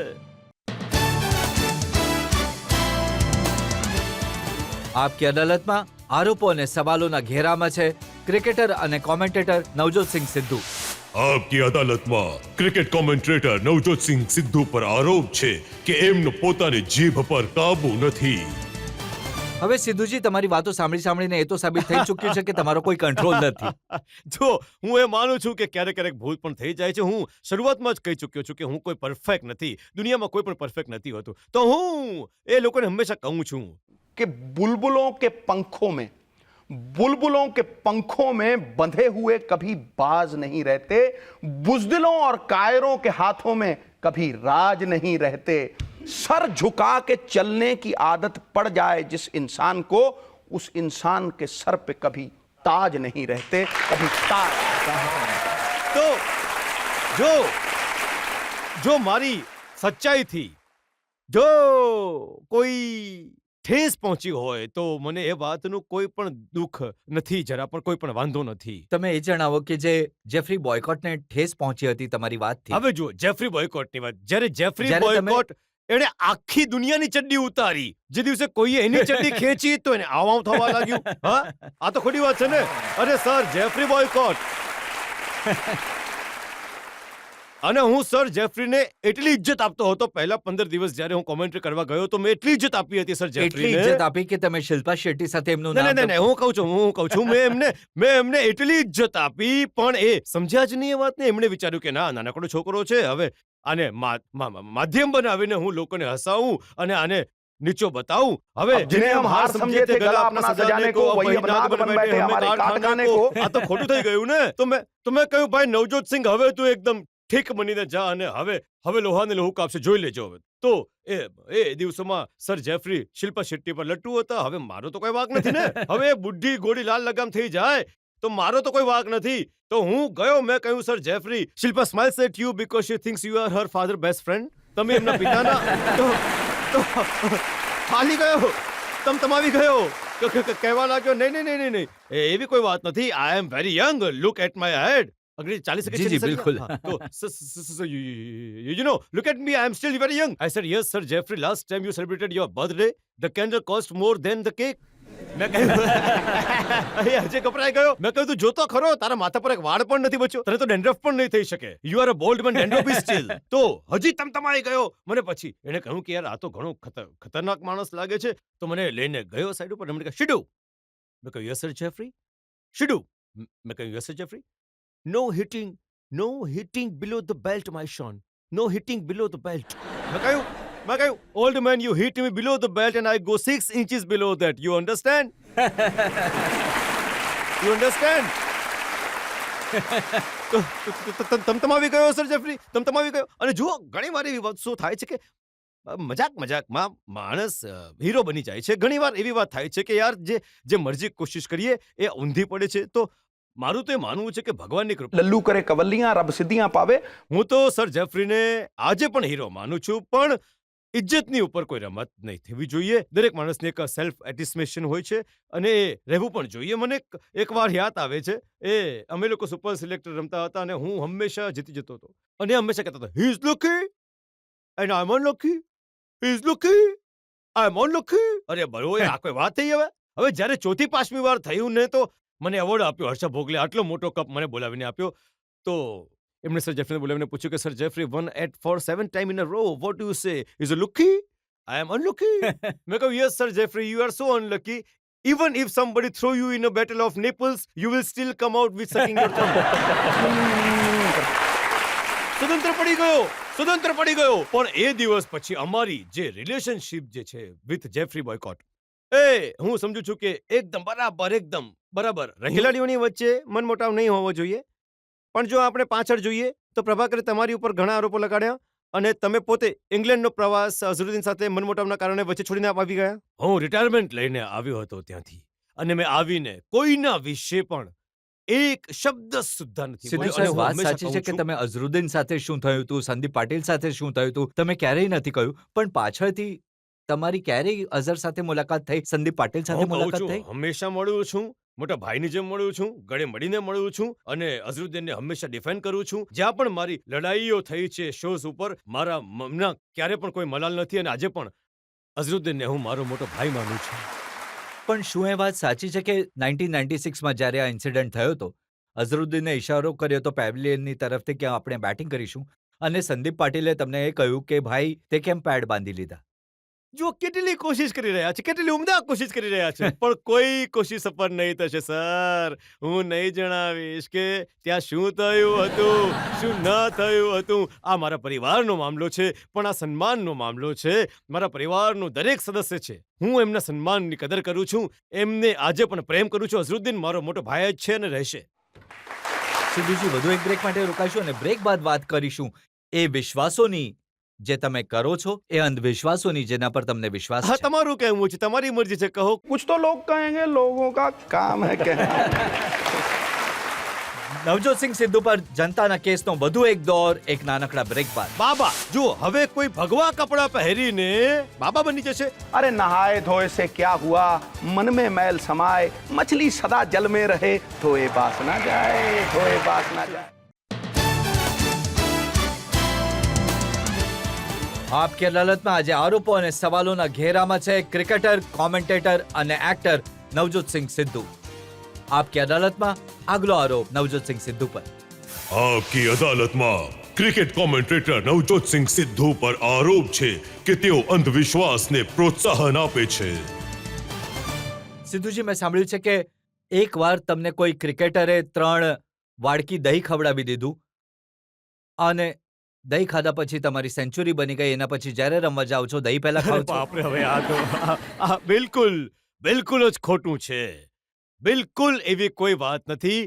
આપકી અદાલતમાં આરોપો અને સવાલોના ઘેરામાં છે ક્રિકેટર અને કોમેન્ટેટર નવજોત સિંહ સિદ્ધુ. આપકી અદાલતમાં ક્રિકેટ કોમેન્ટ્રેટર નવજોત સિંહ સિદ્ધુ પર આરોપ છે કે એમનો પોતાની જીભ પર કાબુ નથી. હવે સિદ્ધુજી, તમારી વાતો સાંભળીને એ તો સાબિત થઈ ચૂક્યું છે કે તમારો કોઈ કંટ્રોલ નથી. જો હું એ માનું છું કે ક્યારેક ભૂલ પણ થઈ જાય છે. હું શરૂઆતમાં જ કહી ચૂક્યો છું કે હું કોઈ પરફેક્ટ નથી. દુનિયામાં કોઈ પણ પરફેક્ટ નથી હોતું. તો હું એ લોકોને હંમેશા કહું છું कि बुलबुलों के पंखों में बंधे हुए कभी बाज नहीं रहते. बुजदिलों और कायरों के हाथों में कभी राज नहीं रहते. सर झुका के चलने की आदत पड़ जाए जिस इंसान को, उस इंसान के सर पे कभी ताज नहीं रहते, कभी ताज. તો જો મારી સચ્ચાઈથી જો કોઈ ઠેસ પહોંચી હોય તો મને એ વાતનું કોઈ પણ દુઃખ નથી, જરા પણ કોઈ પણ વાંધો નથી. તમે એ જણાવો કે જે જેફરી બોયકોટને ઠેસ પહોંચી હતી તમારી વાતથી. હવે જુઓ, જેફરી બોયકોટની વાત. જ્યારે જેફરી જ્યારે તમે- બોયકોટ એણે આખી દુનિયાની ચડ્ડી ઉતારી, જે દિવસે કોઈએ એની ચડ્ડી ખેંચી તો એને આવામ થવા લાગ્યું. હા, આ તો ખોટી વાત છે ને. અરે સર જેફરી બોયકોટ અને હું સર જેફરીને એટલી ઇજ્જત આપતો હતો. પહેલા 15 દિવસ જ્યારે હું કોમેન્ટ્રી કરવા ગયો તો મેં એટલી ઇજ્જત આપી હતી સર એટલી જેફરીને. ઇજ્જત આપી કે તમે શિલ્પા શેટ્ટી સાથે એમનું નહીં, નામ નહીં, નહીં, હું કહું છું મેં એમને એટલી ઇજ્જત આપી, પણ એ સમજ્યા જ નહીં એ વાતને. એમણે વિચાર્યું કે ના, નાનકડો છોકરો છે, હવે આને માધ્યમ બનાવીને હું લોકોને હસાવું અને આને નીચો बताऊं. હવે जिन्हें हम हार समझे थे गला अपना सजाने को, वही अब नाग बन बैठे हमारे काट खाने को. આ તો ખોટું થઈ ગયું ને. તો મેં કહ્યું ભાઈ નવજોત સિંહ, હવે તું એકદમ ઠીક બનીને જા અને હવે લોહાને લોહુ કાપશે, જોઈ લેજો. હવે તો એ દિવસોમાં સર જેફરી શિલ્પા શેટ્ટી પર લટ્ટુ હતા. હવે મારો તો કોઈ વાંક નથી ને. હવે બુઢી ઘોડી લાલ લગામ થઈ જાય તો મારો તો કોઈ વાંક નથી. તો હું ગયો, મેં કહ્યું sir Jeffrey, Shilpa smiles at you because she thinks you are her father best friend. તમે એમના પિતાના તો હાલી ગયો, તમાવી ગયો, કહેવા લાગ્યો નહીં, એવી કોઈ વાત નથી. I am very young, look at my head. અંગ્રેજી ચાલી શકે જી, છે જી, બિલકુલ. you know, look at me, I am still very young. I said, yes sir Jeffrey, last time you celebrated your birthday the candle cost more than the cake. મેં કહ્યું હજી કપરાઈ ગયો. મેં કહ્યું તું જોતો ખરો, તારા માથા પર એક વાળ પણ નથી બચ્યો, તને તો ડેન્ડ્રફ પણ નહીં થઈ શકે. You are a bald man, dandruff is still. તો હજી તમતમાઈ ગયો મને. પછી એણે કહ્યું કે યાર આ તો ઘણો ખતરનાક માણસ લાગે છે. તો મને લઈને ગયો સાઈડ ઉપર. એમણે કહ્યું શિડુ. મેં કહ્યું યસ સર જેફરી. શિડુ. મેં કહ્યું yes sir Jeffrey. No hitting below the belt, my son. No hitting below the belt. મેં કહ્યું, old man, you hit me below the belt and I go 6 inches below that. You understand? You understand? તમતમાવી ગયો sir Jeffrey, તમતમાવી ગયો. અને જુઓ, ઘણી વાર એવી વાત શું થાય છે કે મજાકમાં માણસ હીરો બની જાય છે. ઘણી વાર એવી વાત થાય છે કે યાર જે મરજી કોશિશ કરીએ એ ઊંધી પડે છે. તો મારું તો એ માનવું છે કે ભગવાનની કૃપા. लल्लू करे कवलियां रब सिद्धियां पावे. હું તો સર જેફરીને આજે પણ હીરો માનું છું, પણ ઇજ્જતની ઉપર કોઈ રમત નહીં થવી જોઈએ. દરેક માણસને એક સેલ્ફ એટિસ્મેશન હોય છે અને એ રહેવું પણ જોઈએ. મને એક વાર યાદ આવે છે, અમે લોકો સુપર સિલેક્ટર રમતા હતા અને હું હંમેશા જીતી જતો હતો અને હંમેશા કહેતો હતો he is lucky and I am unlucky, he is lucky, I am unlucky. અરે બરો, આ કોઈ વાત થઈ? હવે જ્યારે ચોથી પાંચમી વાર થયું ને તો મને એવોર્ડ આપ્યો હર્ષા ભોગલે. આટલો મોટો કપ મને બોલાવીને આપ્યો. તો એમણે સર જેફરીને બોલાવીને પૂછ્યું કે sir Geoffrey one eight four 7 time in a row, what you say? Is a lucky? I am unlucky. મેં કહ્યું yes sir Geoffrey, you are so unlucky. Even if somebody throw you in a battle of nipples, you will still come out with sucking your thumb. સ્વતંત્ર પડી ગયો પણ એ દિવસ પછી અમારી જે રિલેશનશિપ જે છે વિથ જેફરી બોયકોટ હું સમજુ છું કે એકદમ બરાબર ખેલાડીઓની વચ્ચે મનમોટાવ નહીં હોવો જોઈએ પણ જો આપણે પાછળ જોઈએ તો પ્રભાકરે તમારી ઉપર ઘણા આરોપો લગાડ્યા અને તમે પોતે ઇંગ્લેન્ડનો પ્રવાસ અઝરુદ્દીન સાથે મનમોટાવના કારણે વચ્ચે છોડીને આવી ગયા. હું રિટાયરમેન્ટ લઈને આવ્યો હતો ત્યાંથી અને મેં આવીને કોઈના વિશે પણ એક શબ્દ સુદ્ધા નથી સિદ્ધુ બોલ્યો. અને સાહેબ, હું વાત હંમેશા સાચી કહું છે કે છું, તમે અઝરુદ્દીન સાથે શું થયું હતું, સંદીપ પાટીલ સાથે શું થયું હતું, તમે ક્યારેય નથી કહ્યું, પણ પાછળથી તમારી ક્યારેય અઝર સાથે મુલાકાત થઈ, સંદીપ પાટીલ સાથે હું કહું મુલાકાત છું, થઈ? હંમેશા મળ્યું છું, મોટા ભાઈની જેમ મળ્યું છું, ગળે મળીને મળ્યું છું અને અઝરુદ્દીનને હંમેશા ડિફેન્ડ કરું છું. જ્યાં પણ મારી લડાઈઓ થઈ છે શોઝ ઉપર, મારા મમના ક્યારે પણ કોઈ મલાલ નથી અને આજે પણ અઝરુદ્દીનને હું મારો મોટો ભાઈ માનું છું. પણ શું એ વાત સાચી છે કે 1996માં જ્યારે આ ઇન્સિડન્ટ થયો હતો, અઝરુદ્દીને ઇશારો કર્યો તો પેવેલિયનની તરફથી કે આપણે બેટિંગ કરીશું અને સંદીપ પાટીલે તમને એ કહ્યું કે ભાઈ તે કેમ પેડ બાંધી લીધા? જો કેટલી કોશિશ કરી રહ્યા છે, કેટલી ઉમદા કોશિશ કરી રહ્યા છે પણ કોઈ કોશિશ સફળ નહીં થશે સર. હું નહીં જણાવીશ કે ત્યાં શું થયું હતું, શું ન થયું હતું. આ મારા પરિવારનો મામલો છે પણ આ સન્માનનો મામલો છે. મારા પરિવારનો દરેક સદસ્ય છે, હું એમના સન્માનની કદર કરું છું, એમને આજે પણ પ્રેમ કરું છું. અઝરુદ્દીન મારો મોટો ભાઈ જ છે અને રહેશે. સિદ્ધુજી, વધુ એક બ્રેક માટે રોકાઈશું અને બ્રેક બાદ વાત કરીશું એ વિશ્વાસોની જે તમે કરો છો, એ અંધવિશ્વાસોની જેના પર તમને વિશ્વાસ હા, છે. તમારું કહેવું છે, તમારી મરજી છે, કહો. कुछ तो लोग कहेंगे लोगों का काम है कहना. નવજોતસિંહ સિદ્ધુ પર જનતાના કેસનો વધુ એક દોર, એક નાનકડા બ્રેક બાદ. બાબા, જો હવે કોઈ ભગવા કપડા પહેરીને બાબા બની જશે. अरे नहाए धोए से क्या हुआ, मन में मैल समाए, मछली सदा जल में रहे, धोए बास ना जाए. આપકી અદાલતમાં આજે આરોપો અને સવાલોના ઘેરામાં છે ક્રિકેટર, કોમેન્ટેટર અને એક્ટર નવજોતસિંહ સિદ્ધુ. આપકી અદાલતમાં આગલો આરોપ નવજોતસિંહ સિદ્ધુ પર. આપકી અદાલતમાં ક્રિકેટ કોમેન્ટેટર નવજોતસિંહ સિદ્ધુ પર આરોપ છે કે તેઓ અંધવિશ્વાસને પ્રોત્સાહન આપે છે. સિદ્ધુજી, મેં સાંભળ્યું છે કે એકવાર તમને કોઈ ક્રિકેટરે 3 વાડકી દહીં ખવડાવી દીધું અને દહીં ખાધા પછી તમારી સેન્ચુરી બની ગઈ. એના પછી જ્યારે રમવા જાઓ છો દહીં પહેલા ખાઓ છો. બાપરે, હવે આ બિલકુલ જ ખોટું છે. બિલકુલ એવી કોઈ વાત નથી.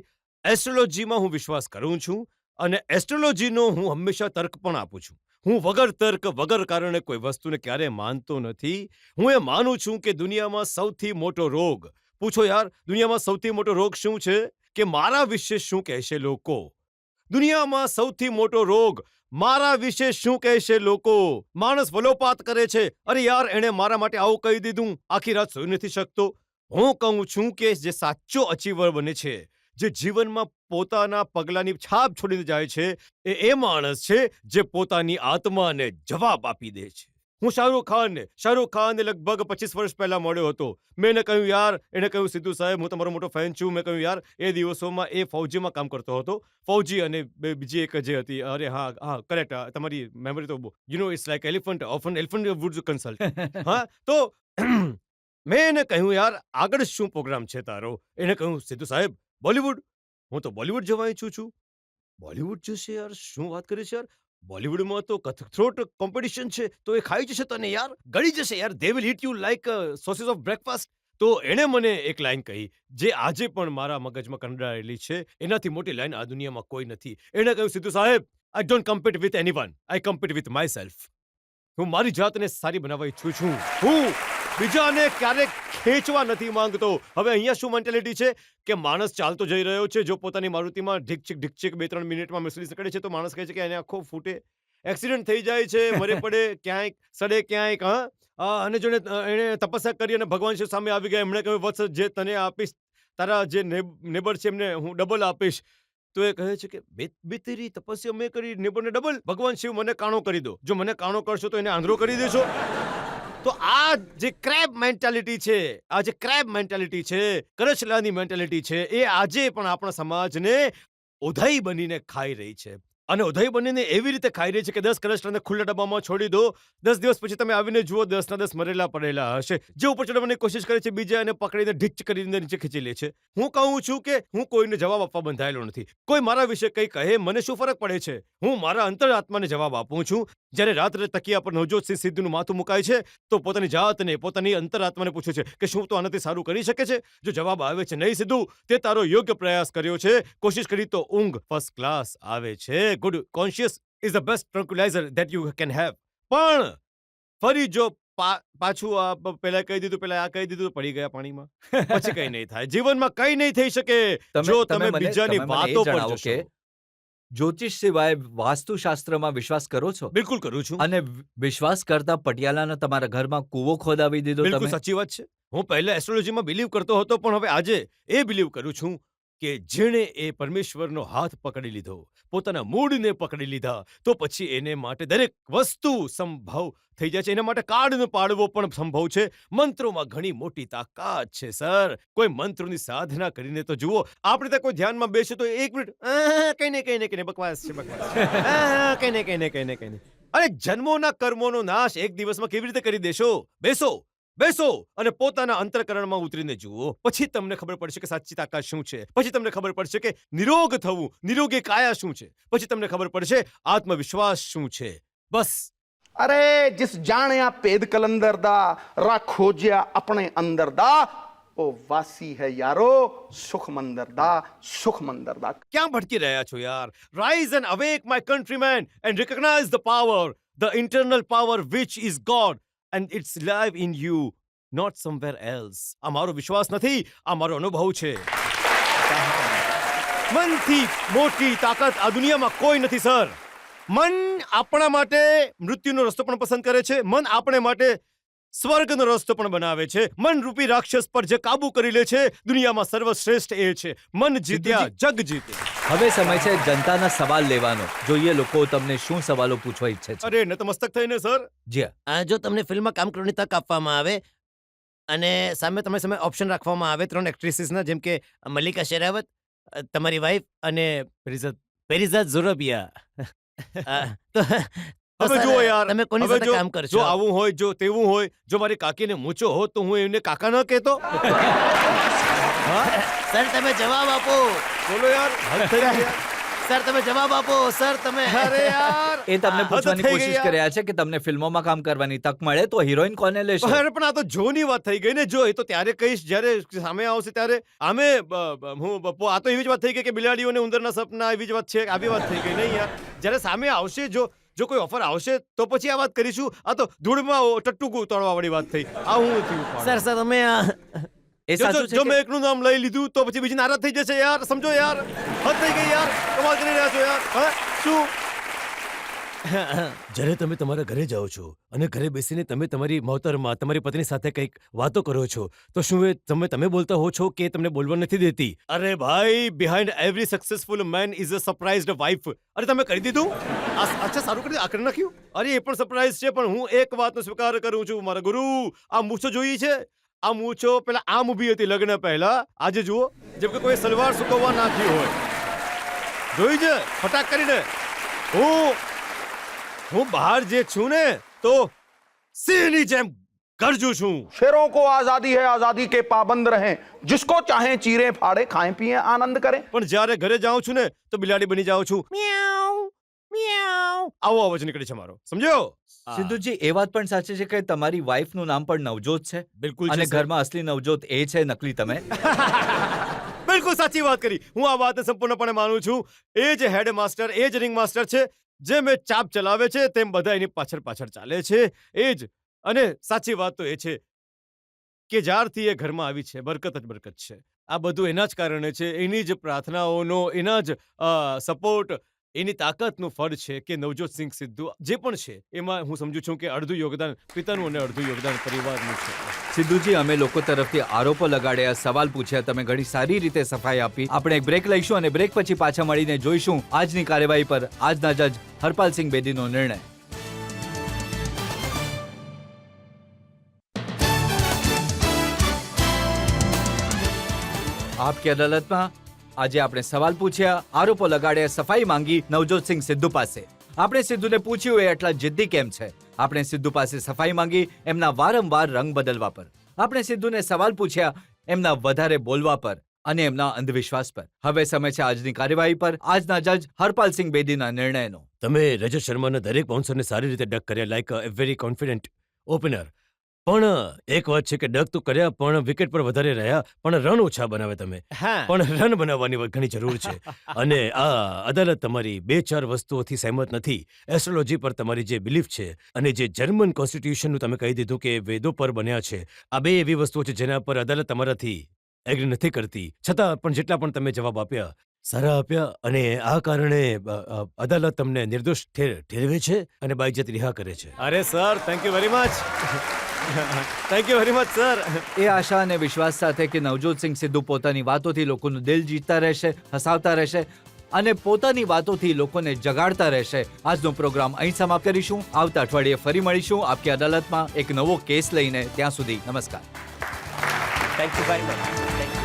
એસ્ટ્રોલોજીમાં હું વિશ્વાસ કરું છું અને એસ્ટ્રોલોજીનો હું હંમેશા તર્ક પણ આપું છું. હું વગર તર્ક, વગર કારણે કોઈ વસ્તુને ક્યારેય માનતો નથી. હું એ માનું છું કે દુનિયામાં સૌથી મોટો રોગ, પૂછો યાર, દુનિયામાં સૌથી મોટો રોગ શું છે? કે મારા વિશે શું કહેશે લોકો. દુનિયામાં સૌથી મોટો રોગ મારા વિશે શું કહેશે લોકો. માણસ વલોપાત કરે છે, અરે યાર, એણે મારા માટે આવું કહી દીધું, આખી રાત સૂઈ નથી શકતો. હું કહું છું કે જે સાચો અચીવર બને છે, જે જીવનમાં પોતાના પગલાંની છાપ છોડીને જાય છે, એ માણસ છે જે પોતાની આત્માને જવાબ આપી દે છે. હું શાહરૂખ ખાનને લગભગ 25 વર્ષ પહેલા મળ્યો હતો. મેં એને કહ્યું યાર, એને કહ્યું સિદ્ધુ સાહેબ, હું તમારો મોટો ફેન છું. મેં કહ્યું યાર, એ દિવસોમાં એ ફૌજીમાં કામ કરતો હતો. ફૌજી અને બીજી એક જે હતી, અરે હા કરેક્ટ, તમારી મેમરી તો it's like elephant, often elephant would consult. હા, તો મેં એને કહ્યું યાર, આગળ શું પ્રોગ્રામ છે તારો? એને કહ્યું સિદ્ધુ સાહેબ, બોલિવૂડ. હું તો બોલિવૂડ જવા ઈચ્છું છું. બોલિવૂડ જશે યાર, શું વાત કરે છે યાર? બોલિવૂડમાં તો કથથ્રોટ કોમ્પિટિશન છે, તો એ ખાઈ જશે તને યાર, ગળી જશે યાર. They will eat you like sausages of breakfast. તો એણે મને એક લાઈન કહી જે આજે પણ મારા મગજમાં કંડારેલી છે. એનાથી મોટી લાઈન આ દુનિયામાં કોઈ નથી. એણે કહ્યું સિદ્ધુ સાહેબ, I don't compete with anyone, I compete with my self. હું મારી જાતને સારી બનાવવા ઈચ્છું છું. હું બીજાને ક્યારેક ખેંચવા નથી માંગતો. હવે અહીંયા શું મેન્ટાલિટી છે કે માણસ ચાલતો જઈ રહ્યો છે, જો પોતાની મારુતિમાં ઢીકચીક 2-3 મિનિટમાં મર્સિડીઝ નીકળે છે તો માણસ કહે છે કે એને આખો ફૂટે, એક્સિડન્ટ થઈ જાય છે, મરે પડે, ક્યાંક સડે ક્યાંક. અને જો એણે તપસ્યા કરી અને ભગવાન શિવ સામે આવી ગયા, એમણે કહ્યું વત્સ, જે તને આપીશ, તારા જે નેબર છે એમને હું ડબલ આપીશ. તો એ કહે છે કે બેતેરી તપસ્યા મેં કરી, નેબરને ડબલ. ભગવાન શિવ, મને કાણો કરી દો. જો મને કાણો કરશો તો એને આંધળો કરી દેશો. તો આ જે ક્રેબ મેન્ટાલિટી છે, કરચલાની મેન્ટાલિટી છે, એ આજે પણ આપણા સમાજને ઉધઈ બનીને ખાઈ રહી છે. અને ઉદય બનીને એવી રીતે ખાઈ રહી છે કે 10 કલસ્ટરને ખુલ્લા ડબ્બામાં છોડી દો, 10 દિવસ પછી તમે આવીને જુઓ 10 ના 10 મરેલા પડેલા હશે. જે ઉપર ચડવાની કોશિશ કરે છે બીજા એને પકડીને ઢીચ કરીને નીચે ખીચી લે છે. હું કહું છું કે હું કોઈને જવાબ આપવા બંધાયેલો નથી. કોઈ મારા વિશે કંઈ કહે મને શું ફરક પડે છે? હું મારા અંતરાત્માને જવાબ આપું છું. જ્યારે રાત્રે તકિયા પર નવજોત સિંહ સિદ્ધુનું માથું મુકાય છે તો પોતાની જાતને, પોતાની અંતરાત્માને પૂછે છે કે શું તો આનાથી સારું કરી શકે છે? જો જવાબ આવે છે નહીં સિદ્ધુ, તે તારો યોગ્ય પ્રયાસ કર્યો છે, કોશિશ કરી તો ઊંઘ ફર્સ્ટ ક્લાસ આવે છે. Good conscious is the best tranquilliser that you can have. પણ ફરી જો પાછું આ પેલા કહી દીધું, પેલા આ કહી દીધું તો પડી ગયા પાણીમાં. પછી કઈ નહીં થાય. જીવનમાં કઈ નહીં થઈ શકે જો તમે બીજાની વાતો પર જશો. જ્યોતિષ સિવાય વાસ્તુશાસ્ત્રમાં વિશ્વાસ કરો છો? બિલકુલ કરું છું. અને વિશ્વાસ કરતા પટિયાલાના તમારા ઘરમાં કૂવો ખોદાવી દીધો બિલકુલ તમે? સાચી વાત છે. હું પહેલા એસ્ટ્રોલોજીમાં બિલીવ કરતો હતો, પણ હવે આજે એ બિલીવ કરું છું કે જેણે એ પરમેશ્વરનો હાથ પકડી લીધો, પોતાના મૂળને પકડી લીધા, તો પછી એને માટે દરેક વસ્તુ સંભવ થઈ જાય છે. એના માટે કાર્ડનો પાડવો પણ સંભવ છે. મંત્રોમાં ઘણી મોટી તાકાત છે સર. કોઈ મંત્રોની સાધના કરીને તો જુઓ. આપણે ત્યાં કોઈ ધ્યાનમાં બેસે તો 1 મિનિટ કઈ નહીં બકવાસ છે, બકવાસ. કઈ નહીં. અરે જન્મોના કર્મોનો નાશ એક દિવસમાં કેવી રીતે કરી દેશો? બેસો અને પોતાના અંતરકરણમાં ઉતરીને જુઓ. પછી તમને ખબર પડશે કે સાચી તાકાત શું છે. પછી તમને ખબર પડશે કે નિરોગ થવું, નિરોગી કાયા શું છે. પછી તમને ખબર પડશે આત્મવિશ્વાસ શું છે. બસ. अरे जिस जाण्या पेद कलंदर दा राखोजिया अपने अंदर दा ओ वासी है यारो सुख मंदर दा. ક્યાં ભટકી રહ્યા છો યાર? Rise and awake my countrymen and recognize the power, the internal power which is God and it's live in you, not somewhere else. આ મારો વિશ્વાસ નથી, આ મારો અનુભવ છે. મનથી મોટી તાકાત આ દુનિયામાં કોઈ નથી સર. મન આપણા માટે મૃત્યુનો રસ્તો પણ પસંદ કરે છે. મન આપણે માટે સ્વર્ગનો રસ્તો પણ બનાવે છે. મન રૂપી રાક્ષસ પર જે કાબુ કરી લે છે, દુનિયામાં સર્વશ્રેષ્ઠ એ છે. મન જીત્યા જગ જીતે. હવે સમય છે જનતાના સવાલ લેવાનો. જોઈએ લોકો તમને શું સવાલો પૂછવા ઈચ્છે છે. અરે નતમસ્તક થઈને સર. જી હા. જો તમને ફિલ્મમાં કામ કરવાની તક આપવામાં આવે અને સામે તમે સામે ઓપ્શન રાખવામાં આવે 3 એક્ટ્રેસીસના, જેમ કે મલ્લિકા શેરાવત, તમારી વાઈફ અને પેરિઝા ઝોરબિયા, તો હવે જુઓ યાર, તમે કોની હવે સાથે કામ કરશો? જો આવું હોય, જો તેવું હોય, જો મારી કાકીને મૂછો હોત તો હું એમને કાકા ન કહેતો. સર તમે જવાબ આપો. બોલો યાર, હદ થઈ ગઈ. સર તમે જવાબ આપો. સર તમે અરે યાર, એ તમને પૂછવાની હદ થઈ ગઈ કોશિશ યાર. કર્યા છે કે તમને ફિલ્મોમાં કામ કરવાની તક મળે તો હિરોઈન કોને લેશો? અરે પણ આ તો જોની વાત થઈ ગઈ ને. જો એ તો ત્યારે કહીશ જ્યારે સામે આવશે ત્યારે. આમે આ તો એવી જ વાત થઈ ગઈ કે બિલાડીઓને ઉંદરના સપના, એવી જ વાત છે. આવી વાત થઈ ગઈ નહીં યાર. જ્યારે સામે આવશે, જો કોઈ ઓફર આવશે તો પછી આ વાત કરીશું. આ તો ધૂળમાં ટટ્ટુ તોડવા વાળી વાત થઈ. આ હું થયું. સર તમે એ સાચું છે જો કે- મેં એકનું નામ લઈ લીધું તો પછી બીજી નારાજ થઈ જશે યાર. સમજો યાર, હદ થઈ ગઈ યાર. કમાલ કરી રહ્યા છો યાર. હા શું? જ્યારે તમે તમારા ઘરે જાઓ છો અને ઘરે બેસીને તમે તમારી મોહતરમાં તમારી પત્ની સાથે કંઈક વાતો કરો છો, તો શું એ તમે બોલતા હો છો કે તમને બોલવા નથી દેતી? અરે ભાઈ, behind every successful main is a surprised wife. અરે તમે કરી દીધું? અચ્છા, સારું કરી, આ કરી નાખ્યું. અરે એ પણ સરપ્રાઇઝ છે. પણ હું એક વાતનો સ્વીકાર કરું છું મારા ગુરુ. આ મૂછો જોઈ છે? આ મૂછો પેલા આમ ઊભી હતી લગ્ન પહેલા. આજે જુઓ, જેમ કે કોઈ સલવાર સુકવવા નાખી હોય. જોઈ છે ફટાક કરીને? હું બહાર જે છું ને તો સિંહની જેમ ગરજુ છું. शेरों को आजादी है, आजादी के पाबंद रहें, जिसको चाहे चीरे फाड़े, खाएं पिए आनंद करें. પણ જ્યારે ઘરે જાઉં છું ને તો બિલાડી બની જાઉં છું. આવો અવાજ નીકળે છે મારો. સમજો? સિદ્ધુજી, એ વાત પણ સાચી છે કે તમારી વાઈફનું નામ પણ નવજોત છે? બિલકુલ છે અને સર. ઘરમાં અસલી નવજોત એ છે, નકલી તમે? બિલકુલ સાચી વાત કરી. હું આ વાતને સંપૂર્ણપણે માનું છું. એ જ હેડ માસ્ટર, એ જ રિંગ માસ્ટર છે. જે મેં ચાપ ચલાવે છે તેમ બધા એની પાછળ ચાલે છે. એ જ. અને સાચી વાત તો એ છે કે જ્યારથી એ ઘરમાં આવી છે, બરકત જ બરકત છે. આ બધું એના જ કારણે છે. એની જ પ્રાર્થનાઓનો, એના જ સપોર્ટ, એની તાકાતનું ફળ છે કે નવજોત સિંહ સિદ્ધુ જે પણ છે એમાં હું સમજુ છું કે અડધું યોગદાન પિતાનું અને અડધું યોગદાન પરિવારનું છે. સિદ્ધુજી, અમે લોકો તરફથી આરોપો લગાડ્યા, સવાલ પૂછ્યા, તમે ઘણી સારી રીતે સફાઈ આપી. આપણે એક બ્રેક લઈશું અને બ્રેક પછી પાછા મળીને જોઈશું આજની કાર્યવાહી પર આજના જજ હરપાલસિંહ બેદીનો નિર્ણય. આપકી અદાલતમાં આજે આપણે સવાલ પૂછ્યા, આરોપો લગાડ્યા, સફાઈ માંગી નવજોતસિંહ સિદ્ધુ પાસે. આપણે સિદ્ધુને પૂછ્યું એ આટલા જિદ્દી કેમ છે. આપણે સિદ્ધુ પાસે સફાઈ માંગી એમના વારંવાર રંગ બદલવા પર. આપણે સિદ્ધુને સવાલ પૂછ્યા એમના વધારે બોલવા પર અને એમના અંધવિશ્વાસ પર. હવે સમય છે આજની કાર્યવાહી પર, આજના જજ હરપાલસિંહ બેદીના નિર્ણયનો. તમે રજત શર્માના દરેક બાઉન્સરને સારી રીતે ડક કર્યા, like a very confident opener. પણ એક વાત છે કે ડક તો કર્યા પણ વિકેટ પર વધારે રહ્યા, પણ રન ઓછા બનાવે તમે. હા પણ રન બનાવવાની ઘણી જરૂર છે. અને આ અદાલત તમારી 2-4 વસ્તુઓથી સહેમત નથી. એસ્ટ્રોલોજી પર તમારી જે બિલીફ છે અને જે જર્મન કોન્સ્ટિટ્યુશનનું તમે કહી દીધું કે વેદો પર બન્યા છે, આ બે એવી વસ્તુઓ છે જેના પર અદાલત તમારાથી એગ્રી નથી કરતી. છતાં પણ જેટલા પણ તમે જવાબ આપ્યા સારા આપ્યા, અને આ કારણે અદાલત તમને નિર્દોષ ઠેરવે છે અને બાઇજ્જત રિહા કરે છે. અરે sir, thank you very much. Thank you very much sir. એ આશા અને વિશ્વાસ સાથે કે નવજોતસિંહ સિદ્ધુ પોતાની વાતોથી લોકોનું દિલ જીતતા રહેશે, હસાવતા રહેશે અને પોતાની વાતોથી લોકોને જગાડતા રહેશે, આજનો પ્રોગ્રામ અહીં સમાપ્ત કરીશું. આવતા અઠવાડિયે ફરી મળીશું આપકી અદાલતમાં એક નવો કેસ લઈને. ત્યાં સુધી નમસ્કાર. Thank you very much.